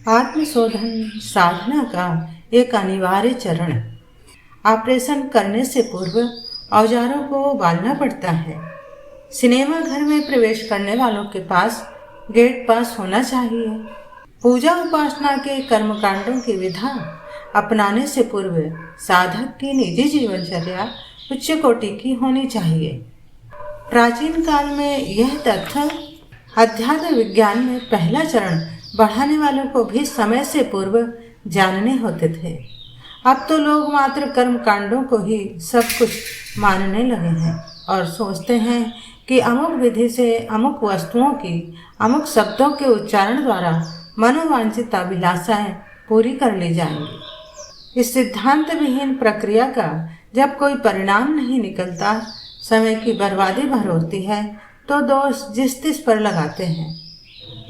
आत्मशोधन साधना का एक अनिवार्य चरण। ऑपरेशन करने से पूर्व औजारों को उबालना पड़ता है। सिनेमा घर में प्रवेश करने वालों के पास गेट पास होना चाहिए। पूजा उपासना के कर्मकांडों की विधा अपनाने से पूर्व साधक की निजी जीवनचर्या उच्च कोटि की होनी चाहिए। प्राचीन काल में यह तथ्य अध्यात्म विज्ञान में पहला चरण बढ़ाने वालों को भी समय से पूर्व जानने होते थे। अब तो लोग मात्र कर्म कांडों को ही सब कुछ मानने लगे हैं और सोचते हैं कि अमुक विधि से अमुक वस्तुओं की अमुक शब्दों के उच्चारण द्वारा मनोवांछित अभिलाषाएं पूरी कर ली जाएंगी। इस सिद्धांत विहीन प्रक्रिया का जब कोई परिणाम नहीं निकलता, समय की बर्बादी भर होती है, तो दोष जिस तिस पर लगाते हैं।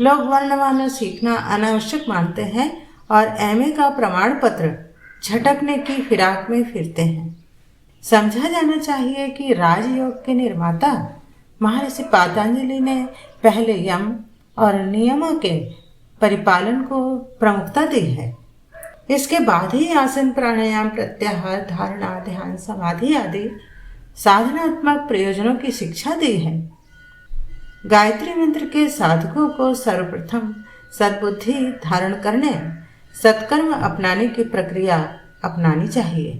लोग वर्णमाला सीखना अनावश्यक मानते हैं और एमए का प्रमाण पत्र झटकने की फिराक में फिरते हैं। समझा जाना चाहिए कि राजयोग के निर्माता महर्षि पतंजलि ने पहले यम और नियमों के परिपालन को प्रमुखता दी है। इसके बाद ही आसन, प्राणायाम, प्रत्याहार, धारणा, ध्यान, समाधि आदि साधनात्मक प्रयोजनों की शिक्षा दी है। गायत्री मंत्र के साधकों को सर्वप्रथम सद्बुद्धि धारण करने, सत्कर्म अपनाने की प्रक्रिया अपनानी चाहिए।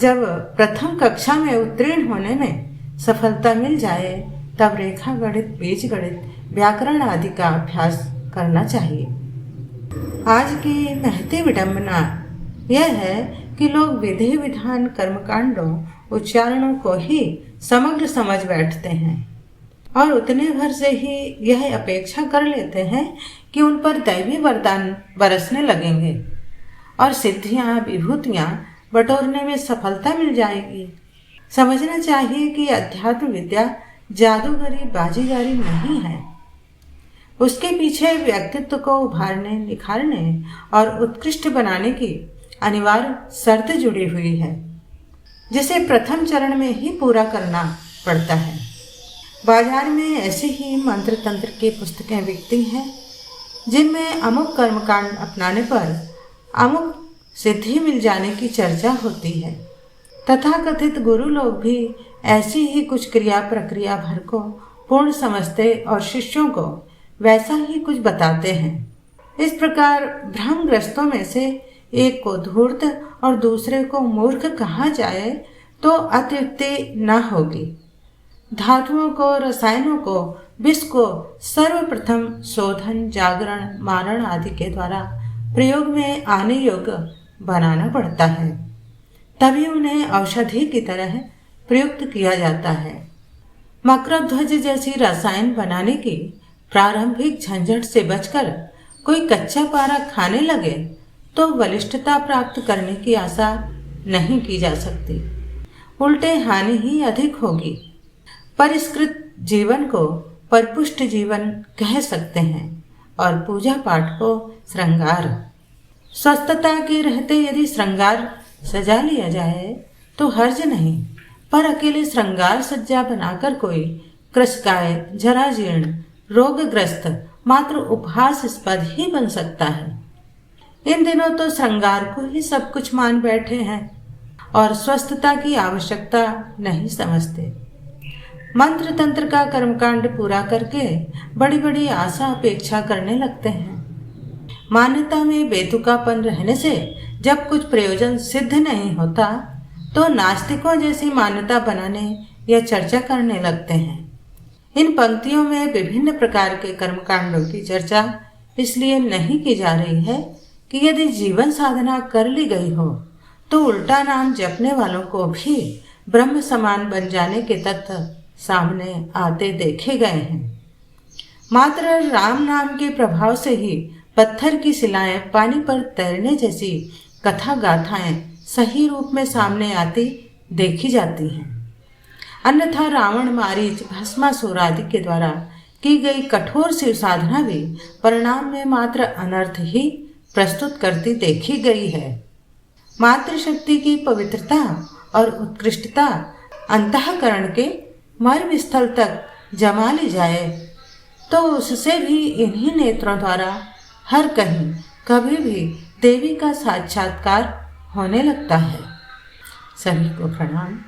जब प्रथम कक्षा में उत्तीर्ण होने में सफलता मिल जाए, तब रेखा गणित, बीज गणित, व्याकरण आदि का अभ्यास करना चाहिए। आज की महती विडंबना यह है कि लोग विधि विधान, कर्मकांडों, उच्चारणों को ही समग्र समझ बैठते हैं और उतने भर से ही यह अपेक्षा कर लेते हैं कि उन पर दैवी वरदान बरसने लगेंगे और सिद्धियां, विभूतियां बटोरने में सफलता मिल जाएगी। समझना चाहिए कि अध्यात्म विद्या जादूगरी, बाजीगारी नहीं है। उसके पीछे व्यक्तित्व को उभारने, निखारने और उत्कृष्ट बनाने की अनिवार्य शर्त जुड़ी हुई है, जिसे प्रथम चरण में ही पूरा करना पड़ता है। बाजार में ऐसी ही मंत्र तंत्र की पुस्तकें बिकती हैं, जिनमें अमुक कर्मकांड अपनाने पर अमुक सिद्धि मिल जाने की चर्चा होती है। तथाकथित गुरु लोग भी ऐसी ही कुछ क्रिया प्रक्रिया भर को पूर्ण समझते और शिष्यों को वैसा ही कुछ बताते हैं। इस प्रकार भ्रमग्रस्तों में से एक को धूर्त और दूसरे को मूर्ख कहा जाए तो अत्युक्ति न होगी। धातुओं को, रसायनों को, विष को सर्वप्रथम शोधन, जागरण, मारण आदि के द्वारा प्रयोग में आने योग्य बनाना पड़ता है, तभी उन्हें औषधि की तरह प्रयुक्त किया जाता है। मकरध्वज जैसी रसायन बनाने की प्रारंभिक झंझट से बचकर कोई कच्चा पारा खाने लगे तो बलिष्ठता प्राप्त करने की आशा नहीं की जा सकती, उल्टे हानि ही अधिक होगी। परिष्कृत जीवन को परिपुष्ट जीवन कह सकते हैं और पूजा पाठ को श्रृंगार। स्वस्थता के रहते यदि श्रृंगार सजा लिया जाए तो हर्ज नहीं, पर अकेले श्रृंगार सज्जा बनाकर कोई कृशकाय, जराजीर्ण, रोगग्रस्त मात्र उपहासास्पद ही बन सकता है। इन दिनों तो श्रृंगार को ही सब कुछ मान बैठे हैं और स्वस्थता की आवश्यकता नहीं समझते। मंत्र तंत्र का कर्मकांड पूरा करके बड़ी बड़ी आशा अपेक्षा करने लगते हैं। मान्यता में बेतुकापन रहने से जब कुछ प्रयोजन सिद्ध नहीं होता तो नास्तिकों जैसी मान्यता बनाने या चर्चा करने लगते हैं। इन पंक्तियों में विभिन्न प्रकार के कर्मकांडों की चर्चा इसलिए नहीं की जा रही है कि यदि जीवन साधना कर ली गई हो तो उल्टा नाम जपने वालों को भी ब्रह्म समान बन जाने के तथ्य सामने आते देखे गए हैं। मात्र राम नाम के प्रभाव से ही पत्थर की शिलाएं पानी पर तैरने जैसी कथा गाथाएं सही रूप में सामने आती देखी जाती हैं। अन्यथा रावण, मारीच, भस्मासुर आदि के द्वारा की गई कठोर शिव साधना भी परिणाम में मात्र अनर्थ ही प्रस्तुत करती देखी गई है। मातृशक्ति की पवित्रता और उत्कृष्टता अंतःकरण के मर्म स्थल तक जमा ली जाए तो उससे भी इन्हीं नेत्रों द्वारा हर कहीं कभी भी देवी का साक्षात्कार होने लगता है। सभी को प्रणाम।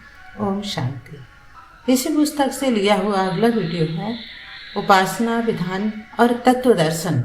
ओम शांति। इसी पुस्तक से लिया हुआ अगला वीडियो है उपासना विधान और तत्व दर्शन।